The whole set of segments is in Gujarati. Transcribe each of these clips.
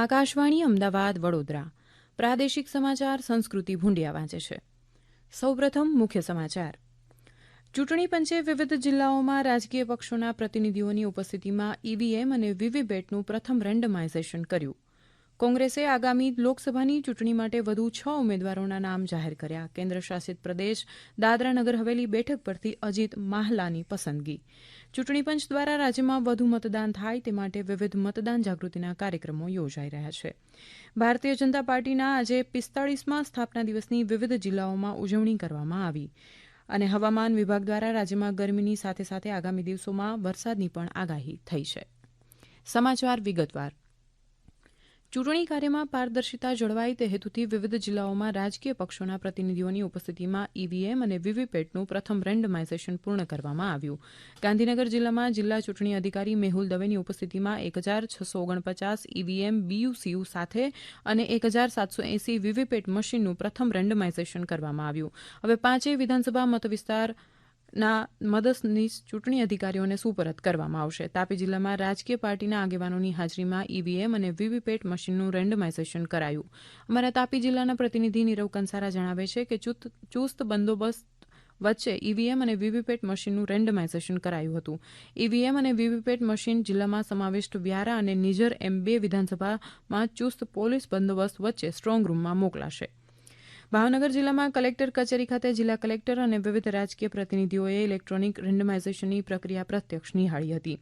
આકાશવાણી અમદાવાદ વડોદરા પ્રાદેશિક સમાચાર સંસ્કૃતિ ભૂંડિયા વાંચે છે. સૌપ્રથમ મુખ્ય સમાચાર. ચૂંટણી પંચે વિવિધ જિલ્લાઓમાં રાજકીય પક્ષોના પ્રતિનિધિઓની ઉપસ્થિતિમાં ઈવીએમ અને વીવીપેટનું પ્રથમ રેન્ડમાઇઝેશન કર્યું. કોંગ્રેસે આગામી લોકસભાની ચૂંટણી માટે વધુ 6 ઉમેદવારોના નામ જાહેર કર્યા. કેન્દ્ર શાસિત પ્રદેશ દાદરા નગર હવેલી બેઠક પરથી અજીત માહલાની પસંદગી. ચૂંટણી પંચ દ્વારા રાજ્યમાં વધુ મતદાન થાય તે માટે વિવિધ મતદાન જાગૃતિના કાર્યક્રમો યોજાઈ રહ્યા છે. ભારતીય જનતા પાર્ટીના આજે 45મા સ્થાપના દિવસની વિવિધ જિલ્લાઓમાં ઉજવણી કરવામાં આવી અને હવામાન વિભાગ દ્વારા રાજ્યમાં ગરમીની સાથે સાથે આગામી દિવસોમાં વરસાદની પણ આગાહી થઈ છે. સમાચાર વિગતવાર. ચૂંટણી કાર્યમાં પારદર્શિતા જળવાય તે હેતુથી વિવિધ જિલ્લાઓમાં રાજકીય પક્ષોના પ્રતિનિધિઓની ઉપસ્થિતિમાં ઈવીએમ અને વીવીપેટનું પ્રથમ રેન્ડમાઇઝેશન પૂર્ણ કરવામાં આવ્યું. ગાંધીનગર જિલ્લામાં જિલ્લા ચૂંટણી અધિકારી મેહુલ દવેની ઉપસ્થિતિમાં 1649 ઈવીએમ બીયુસીયુ સાથે અને 1780 વીવીપેટ મશીનનું પ્રથમ રેન્ડમાઇઝેશન કરવામાં આવ્યું. હવે 5 વિધાનસભા મતવિસ્તાર ના મદદનીશ ચૂંટણી અધિકારીઓને સુપરત કરવામાં આવશે. તાપી જિલ્લામાં રાજકીય પાર્ટીના આગેવાનોની હાજરીમાં ઈવીએમ અને વીવીપેટ મશીનનું રેન્ડમાઇઝેશન કરાયું. અમારા તાપી જિલ્લાના પ્રતિનિધિ નીરવ કંસારા જણાવે છે કે ચુસ્ત બંદોબસ્ત વચ્ચે ઈવીએમ અને વીવીપેટ મશીનનું રેન્ડમાઇઝેશન કરાયું હતું. ઈવીએમ અને વીવીપેટ મશીન જિલ્લામાં સમાવિષ્ટ વ્યારા અને નિઝર એમ 2 વિધાનસભામાં ચુસ્ત પોલીસ બંદોબસ્ત વચ્ચે સ્ટ્રોંગ રૂમમાં મોકલાશે. ભાવનગર જિલ્લામાં કલેક્ટર કચેરી ખાતે જિલ્લા કલેક્ટર અને વિવિધ રાજકીય પ્રતિનિધિઓએ ઇલેક્ટ્રોનિક રેન્ડમાઇઝેશનની પ્રક્રિયા પ્રત્યક્ષ નિહાળી હતી.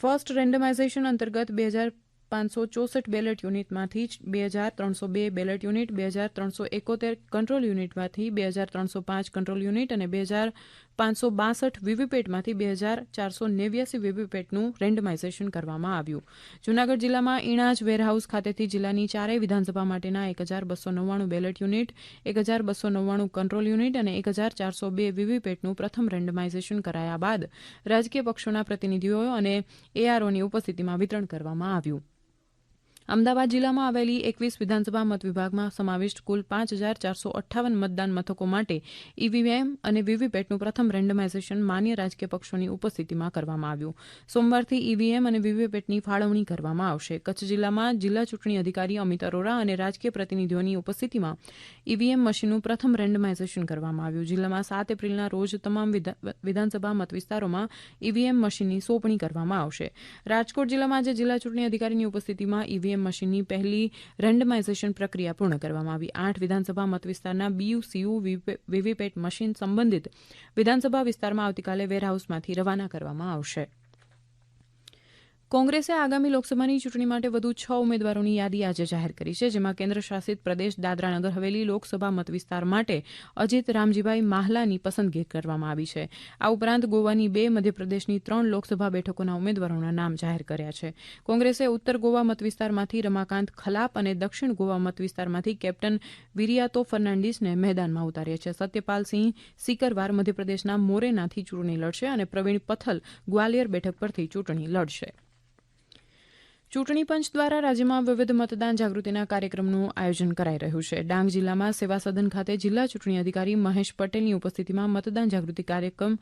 ફર્સ્ટ રેન્ડમાઇઝેશન અંતર્ગત 2564 બેલેટ યુનિટમાંથી 2302 બેલેટ યુનિટ, 2371 કંટ્રોલ યુનિટમાંથી 2305 કંટ્રોલ યુનિટ અને 2562 વીવીપેટમાંથી 2489 વીવીપેટનું રેન્ડમાઇઝેશન કરવામાં આવ્યું. જૂનાગઢ જિલ્લામાં ઈણાજ વેરહાઉસ ખાતેથી જિલ્લાની 4 વિધાનસભા માટેના 1299 બેલેટ યુનિટ, 1299 કંટ્રોલ યુનિટ અને 1402 વીવીપેટનું પ્રથમ રેન્ડમાઇઝેશન કરાયા બાદ રાજકીય પક્ષોના પ્રતિનિધિઓ અને એઆરઓની ઉપસ્થિતિમાં વિતરણ કરવામાં આવ્યું. અમદાવાદ જિલ્લામાં આવેલી 21 વિધાનસભા મતવિભાગમાં સમાવિષ્ટ કુલ 5458 મતદાન મથકો માટે ઈવીએમ અને વીવીપેટનું પ્રથમ રેન્ડમાઇઝેશન માન્ય રાજકીય પક્ષોની ઉપસ્થિતિમાં કરવામાં આવ્યું. સોમવારથી ઈવીએમ અને વીવીપેટની ફાળવણી કરવામાં આવશે. કચ્છ જિલ્લામાં જિલ્લા ચૂંટણી અધિકારી અમિત અરોરા અને રાજકીય પ્રતિનિધિઓની ઉપસ્થિતિમાં ઈવીએમ મશીનનું પ્રથમ રેન્ડમાઇઝેશન કરવામાં આવ્યું. જિલ્લામાં 7 એપ્રિલના રોજ તમામ વિધાનસભા મતવિસ્તારોમાં ઈવીએમ મશીનની સોંપણી કરવામાં આવશે. રાજકોટ જિલ્લામાં આજે જિલ્લા ચૂંટણી અધિકારીની ઉપસ્થિતિમાં ઈવીએમ મશીનની પહેલી રેન્ડમાઇઝેશન પ્રક્રિયા પૂર્ણ કરવામાં આવી. 8 વિધાનસભા મતવિસ્તારના બીયુસીયુ વીવીપેટ મશીન સંબંધિત વિધાનસભા વિસ્તારમાં આવતીકાલે વેરહાઉસમાંથી રવાના કરવામાં આવશે. કોંગ્રેસે આગામી લોકસભાની ચૂંટણી માટે વધુ 6 ઉમેદવારોની યાદી આજે જાહેર કરી છે, જેમાં કેન્દ્ર શાસિત પ્રદેશ દાદરા નગર હવેલી લોકસભા મતવિસ્તાર માટે અજીત રામજીભાઈ માહલાની પસંદગી કરવામાં આવી છે. આ ઉપરાંત ગોવાની 2, મધ્યપ્રદેશની 3 લોકસભા બેઠકોના ઉમેદવારોના નામ જાહેર કર્યા છે. કોંગ્રેસે ઉત્તર ગોવા મતવિસ્તારમાંથી રમાકાંત ખલાપ અને દક્ષિણ ગોવા મતવિસ્તારમાંથી કેપ્ટન વિરિયાતો ફર્નાન્ડીસને મેદાનમાં ઉતાર્યા છે. સત્યપાલસિંહ સિકરવાર મધ્યપ્રદેશના મોરેનાથી ચૂંટણી લડશે અને પ્રવીણ પથલ ગ્વાલિયર બેઠક પરથી ચૂંટણી લડશે. ચૂંટણી પંચ દ્વારા રાજ્યમાં વિવિધ મતદાન જાગૃતિના કાર્યક્રમનું આયોજન કરાઈ રહ્યું છે. ડાંગ જિલ્લામાં સેવા સદન ખાતે જિલ્લા ચૂંટણી અધિકારી મહેશ પટેલની ઉપસ્થિતિમાં મતદાન જાગૃતિ કાર્યક્રમ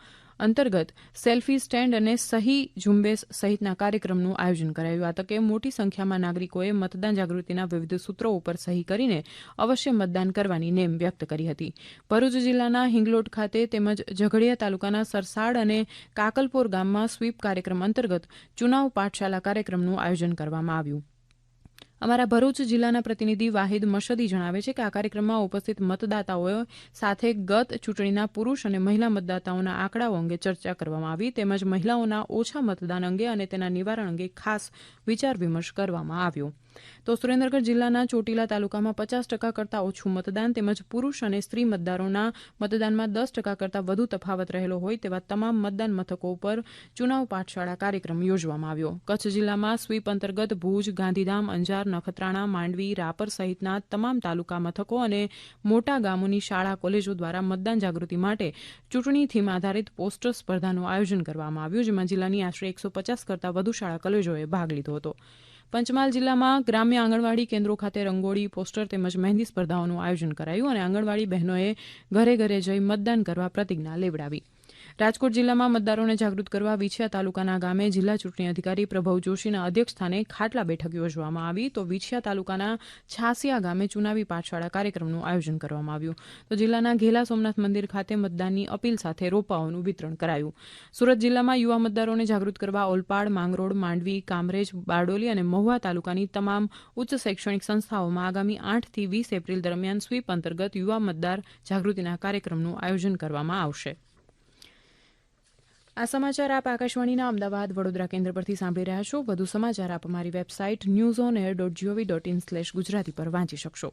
અંતર્ગત સેલ્ફી સ્ટેન્ડ અને સહી ઝુંબેશ સહિતના કાર્યક્રમનું આયોજન કરાયું. આ તકે મોટી સંખ્યામાં નાગરિકોએ મતદાન જાગૃતિના વિવિધ સૂત્રો ઉપર સહી કરીને અવશ્ય મતદાન કરવાની નેમ વ્યક્ત કરી હતી. ભરૂચ જિલ્લાના હિંગલોટ ખાતે તેમજ ઝઘડિયા તાલુકાના સરસાડ અને કાકલપોર ગામમાં સ્વીપ કાર્યક્રમ અંતર્ગત ચુનાવ પાઠશાલા કાર્યક્રમનું આયોજન કરવામાં આવ્યું. અમારા ભરૂચ જિલ્લાના પ્રતિનિધિ વાહિદ મશદી જણાવે છે કે આ કાર્યક્રમમાં ઉપસ્થિત મતદાતાઓ સાથે ગત ચૂંટણીના પુરુષ અને મહિલા મતદાતાઓના આંકડાઓ અંગે ચર્ચા કરવામાં આવી, તેમજ મહિલાઓના ઓછા મતદાન અંગે અને તેના નિવારણ અંગે ખાસ વિચાર વિમર્શ કરવામાં આવ્યો. તો સુરેન્દ્રનગર જિલ્લાના ચોટીલા તાલુકામાં 50% કરતાં ઓછું મતદાન તેમજ પુરુષ અને સ્ત્રી મતદારોના મતદાનમાં 10% કરતાં વધુ તફાવત રહેલો હોય તેવા તમામ મતદાન મથકો ઉપર ચુનાવ પાઠશાળા કાર્યક્રમ યોજવામાં આવ્યો. કચ્છ જિલ્લામાં સ્વીપ અંતર્ગત ભુજ, ગાંધીધામ, અંજાર, નખત્રાણા, માંડવી, રાપર સહિતના તમામ તાલુકા મથકો અને મોટા ગામોની શાળા કોલેજો દ્વારા મતદાન જાગૃતિ માટે ચૂંટણી થીમ આધારિત પોસ્ટર સ્પર્ધાનું આયોજન કરવામાં આવ્યું, જેમાં જિલ્લાની આશરે 150 કરતાં વધુ શાળા કોલેજોએ ભાગ લીધો હતો. પંચમહાલ જિલ્લામાં ગ્રામ્ય આંગણવાડી કેન્દ્રો ખાતે રંગોળી, પોસ્ટર તેમજ મહેંદી સ્પર્ધાઓનું આયોજન કરાયું અને આંગણવાડી બહેનોએ ઘરે ઘરે જઈ મતદાન કરવા પ્રતિજ્ઞા લેવડાવી. રાજકોટ જિલ્લામાં મતદારોને જાગૃત કરવા વિછિયા તાલુકાના ગામે જિલ્લા ચૂંટણી અધિકારી પ્રભવ જોશીના અધ્યક્ષસ્થાને ખાટલા બેઠક યોજવામાં આવી તો વિછિયા તાલુકાના છાસિયા ગામે ચુનાવી પાઠશાળા કાર્યક્રમનું આયોજન કરવામાં આવ્યું તો જિલ્લાના ઘેલા સોમનાથ મંદિર ખાતે મતદાનની અપીલ સાથે રોપાઓનું વિતરણ કરાયું. સુરત જિલ્લામાં યુવા મતદારોને જાગૃત કરવા ઓલપાડ, માંગરોળ, માંડવી, કામરેજ, બારડોલી અને મહુવા તાલુકાની તમામ ઉચ્ચ શૈક્ષણિક સંસ્થાઓમાં આગામી 8 થી 20 એપ્રિલ દરમિયાન સ્વીપ અંતર્ગત યુવા મતદાર જાગૃતિના કાર્યક્રમનું આયોજન કરવામાં આવશે. આ સમાચાર આપ આકાશવાણીના અમદાવાદ વડોદરા કેન્દ્ર પરથી સાંભળી રહ્યા છો. વધુ સમાચાર આપ અમારી વેબસાઇટ newsonair.gov.in/ગુજરાતી પર વાંચી શકશો.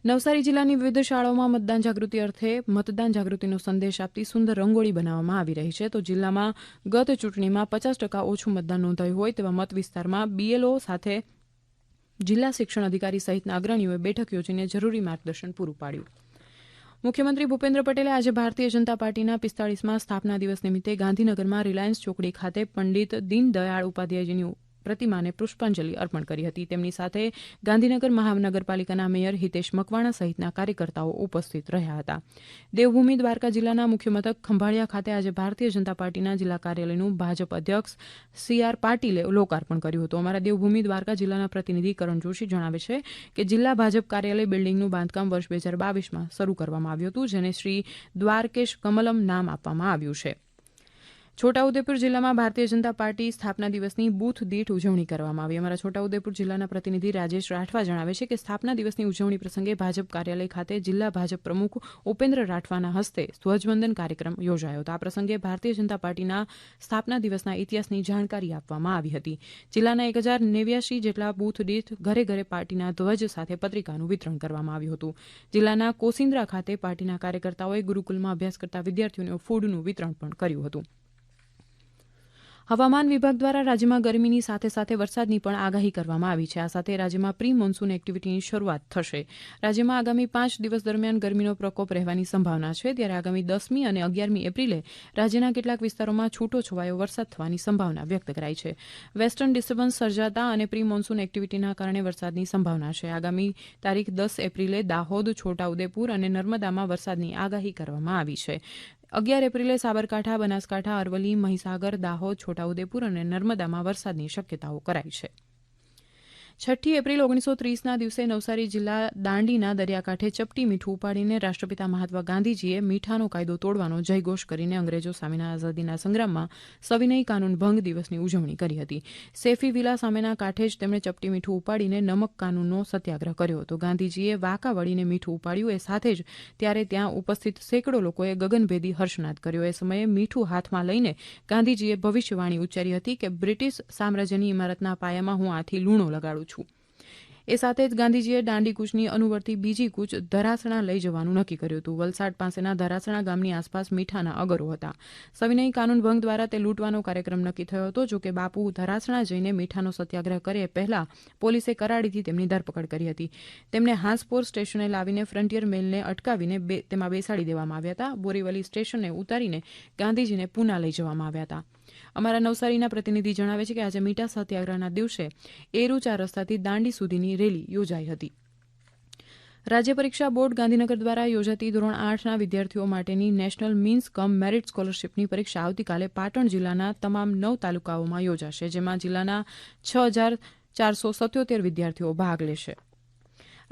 નવસારી જિલ્લાની વિવિધ શાળાઓમાં મતદાન જાગૃતિ અર્થે મતદાન જાગૃતિનો સંદેશ આપતી સુંદર રંગોળી બનાવવામાં આવી રહી છે તો જિલ્લામાં ગત ચૂંટણીમાં 50% ઓછું મતદાન નોંધાયું હોય તેવા મત વિસ્તારમાં BLO સાથે જિલ્લા શિક્ષણ અધિકારી સહિતના અગ્રણીઓએ બેઠક યોજીને જરૂરી માર્ગદર્શન પૂરું પાડ્યું. મુખ્યમંત્રી ભૂપેન્દ્ર પટેલે આજે ભારતીય જનતા પાર્ટીના 45મા સ્થાપના દિવસ નિમિત્તે ગાંધીનગરમાં રિલાયન્સ ચોકડી ખાતે પંડિત દીનદયાળ ઉપાધ્યાયજીની પ્રતિમાને પુષ્પાંજલિ અર્પણ કરી હતી. તેમની સાથે ગાંધીનગર મહાનગરપાલિકાના મેયર હિતેશ મકવાણા સહિતના કાર્યકર્તાઓ ઉપસ્થિત રહ્યા હતા. દેવભૂમિ દ્વારકા જિલ્લાના મુખ્ય મથક ખંભાળિયા ખાતે આજે ભારતીય જનતા પાર્ટીના જિલ્લા કાર્યાલયનું ભાજપ અધ્યક્ષ CR પાટીલે લોકાર્પણ કર્યું હતું. અમારા દેવભૂમિ દ્વારકા જિલ્લાના પ્રતિનિધિ કરણ જોશી જણાવે છે કે જિલ્લા ભાજપ કાર્યાલય બિલ્ડિંગનું બાંધકામ વર્ષ 2022માં શરૂ કરવામાં આવ્યું હતું જેને શ્રી દ્વારકેશ કમલમ નામ આપવામાં આવ્યું છે. છોટાઉદેપુર જિલ્લામાં ભારતીય જનતા પાર્ટી સ્થાપના દિવસની બૂથ દીઠ ઉજવણી કરવામાં આવી. અમારા છોટાઉદેપુર જિલ્લાના પ્રતિનિધિ રાજેશ રાઠવા જણાવે છે કે સ્થાપના દિવસની ઉજવણી પ્રસંગે ભાજપ કાર્યાલય ખાતે જિલ્લા ભાજપ પ્રમુખ ઉપેન્દ્ર રાઠવાના હસ્તે ધ્વજવંદન કાર્યક્રમ યોજાયો હતો. આ પ્રસંગે ભારતીય જનતા પાર્ટીના સ્થાપના દિવસના ઇતિહાસની જાણકારી આપવામાં આવી હતી. જિલ્લાના 1089 જેટલા બૂથ દીઠ ઘરે ઘરે પાર્ટીના ધ્વજ સાથે પત્રિકાનું વિતરણ કરવામાં આવ્યું હતું. જિલ્લાના કોસિન્દ્રા ખાતે પાર્ટીના કાર્યકર્તાઓએ ગુરુકુલમાં અભ્યાસ કરતા વિદ્યાર્થીઓને ફૂડનું વિતરણ પણ કર્યું હતું. હવામાન વિભાગ દ્વારા રાજ્યમાં ગરમીની સાથે સાથે વરસાદની પણ આગાહી કરવામાં આવી છે. આ સાથે રાજ્યમાં પ્રી મોન્સૂન એક્ટિવિટીની શરૂઆત થશે. રાજ્યમાં આગામી 5 દિવસ દરમિયાન ગરમીનો પ્રકોપ રહેવાની સંભાવના છે ત્યારે આગામી 10મી અને 11મી એપ્રિલે રાજ્યના કેટલાક વિસ્તારોમાં છૂટો છવાયો વરસાદ થવાની સંભાવના વ્યક્ત કરાઈ છે. વેસ્ટર્ન ડિસ્ટર્બન્સ સર્જાતા અને પ્રી મોન્સૂન એક્ટિવિટીના કારણે વરસાદની સંભાવના છે. આગામી તારીખ 10 એપ્રિલે દાહોદ, છોટાઉદેપુર અને નર્મદામાં વરસાદની આગાહી કરવામાં આવી છે. 11 એપ્રિલે સાબરકાંઠા, બનાસકાંઠા, અરવલ્લી, મહીસાગર, દાહોદ, છોટાઉદેપુર અને નર્મદામાં વરસાદની શક્યતાઓ કરાઈ છે. 6 એપ્રિલ 1930ના દિવસે નવસારી જિલ્લા દાંડીના દરિયાકાંઠે ચપટી મીઠું ઉપાડીને રાષ્ટ્રપિતા મહાત્મા ગાંધીજીએ મીઠાનો કાયદો તોડવાનો જયઘોષ કરીને અંગ્રેજો સામેના આઝાદીના સંગ્રામમાં સવિનય કાનૂન ભંગ દિવસની ઉજવણી કરી હતી. સેફી વિલા સામેના કાંઠે જ તેમણે ચપટી મીઠું ઉપાડીને નમક કાનૂનનો સત્યાગ્રહ કર્યો હતો. ગાંધીજીએ વાંકા વળીને મીઠું ઉપાડ્યું એ સાથે જ ત્યારે ત્યાં ઉપસ્થિત સેંકડો લોકોએ ગગનભેદી હર્ષનાદ કર્યો. એ સમયે મીઠું હાથમાં લઈને ગાંધીજીએ ભવિષ્યવાણી ઉચ્ચારી હતી કે બ્રિટિશ સામ્રાજ્યની ઇમારતના પાયામાં હું આથી લૂણો લગાડું છું. એ સાથે જ ગાંધીજીએ દાંડી કૂચની અનુવર્તી બીજી કૂચ ધરાસણા લઈ જવાનું નક્કી કર્યું હતું. વલસાડ પાસેના ધરાસણા ગામની આસપાસ મીઠાના અગરો હતા. સવિનય કાનૂન ભંગ દ્વારા તે લૂંટવાનો કાર્યક્રમ નક્કી થયો હતો. જોકે બાપુ ધરાસણા જઈને મીઠાનો સત્યાગ્રહ કરે પહેલા પોલીસે કરાડીથી તેમની ધરપકડ કરી હતી. તેમને હાંસપોર સ્ટેશને લાવીને ફ્રન્ટિયર મેલને અટકાવીને તેમાં બેસાડી દેવામાં આવ્યા હતા. બોરીવલી સ્ટેશને ઉતારીને ગાંધીજીને પૂના લઈ જવામાં આવ્યા હતા. અમારા નવસારીના પ્રતિનિધિ જણાવે છે કે આજે મીઠા સત્યાગ્રહના દિવસે એરુ 4 રસ્તાથી દાંડી સુધીની રેલી યોજાઈ હતી. રાજ્ય પરીક્ષા બોર્ડ ગાંધીનગર દ્વારા યોજાતી ધોરણ 8ના વિદ્યાર્થીઓ માટેની નેશનલ મીન્સ કમ મેરિટ સ્કોલરશીપની પરીક્ષા આવતીકાલે પાટણ જિલ્લાના તમામ 9 તાલુકાઓમાં યોજાશે, જેમાં જિલ્લાના 6477 વિદ્યાર્થીઓ ભાગ લેશે.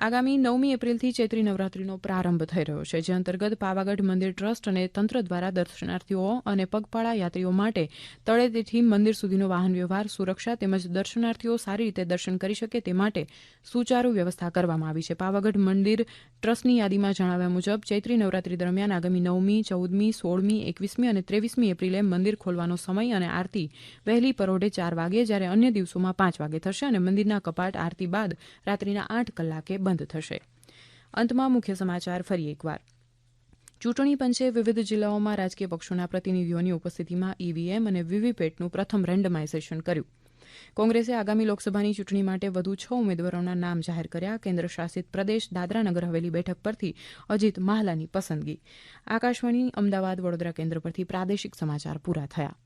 આગામી 9મી એપ્રિલથી ચૈત્રી નવરાત્રીનો પ્રારંભ થઈ રહ્યો છે, જે અંતર્ગત પાવાગઢ મંદિર ટ્રસ્ટ અને તંત્ર દ્વારા દર્શનાર્થીઓ અને પગપાળા યાત્રીઓ માટે તળેટીથી મંદિર સુધીનો વાહન વ્યવહાર, સુરક્ષા તેમજ દર્શનાર્થીઓ સારી રીતે દર્શન કરી શકે તે માટે સુચારુ વ્યવસ્થા કરવામાં આવી છે. પાવાગઢ મંદિર ટ્રસ્ટની યાદીમાં જણાવ્યા મુજબ ચૈત્રી નવરાત્રી દરમિયાન આગામી 9મી, 14મી, 16મી, 21મી અને 23મી એપ્રિલે મંદિર ખોલવાનો સમય અને આરતી વહેલી પરોઢે 4 વાગે, જ્યારે અન્ય દિવસોમાં 5 વાગે થશે અને મંદિરના કપાટ આરતી બાદ રાત્રિના 8 કલાકે બંધ થશે. અંતમાં મુખ્ય સમાચાર ફરી એકવાર. ચૂંટણી પંચે વિવિધ જિલ્લાઓમાં રાજકીય પક્ષોના પ્રતિનિધિઓની ઉપસ્થિતિમાં ઈવીએમ અને વીવીપેટનું પ્રથમ રેન્ડમાઇઝેશન કર્યું. કોંગ્રેસે આગામી લોકસભાની ચૂંટણી માટે વધુ 6 ઉમેદવારોના નામ જાહેર કર્યા. કેન્દ્ર શાસિત પ્રદેશ દાદરા નગર હવેલી બેઠક પરથી અજીત માહલાની પસંદગી. આકાશવાણી અમદાવાદ વડોદરા કેન્દ્ર પરથી પ્રાદેશિક સમાચાર પૂરા થયા.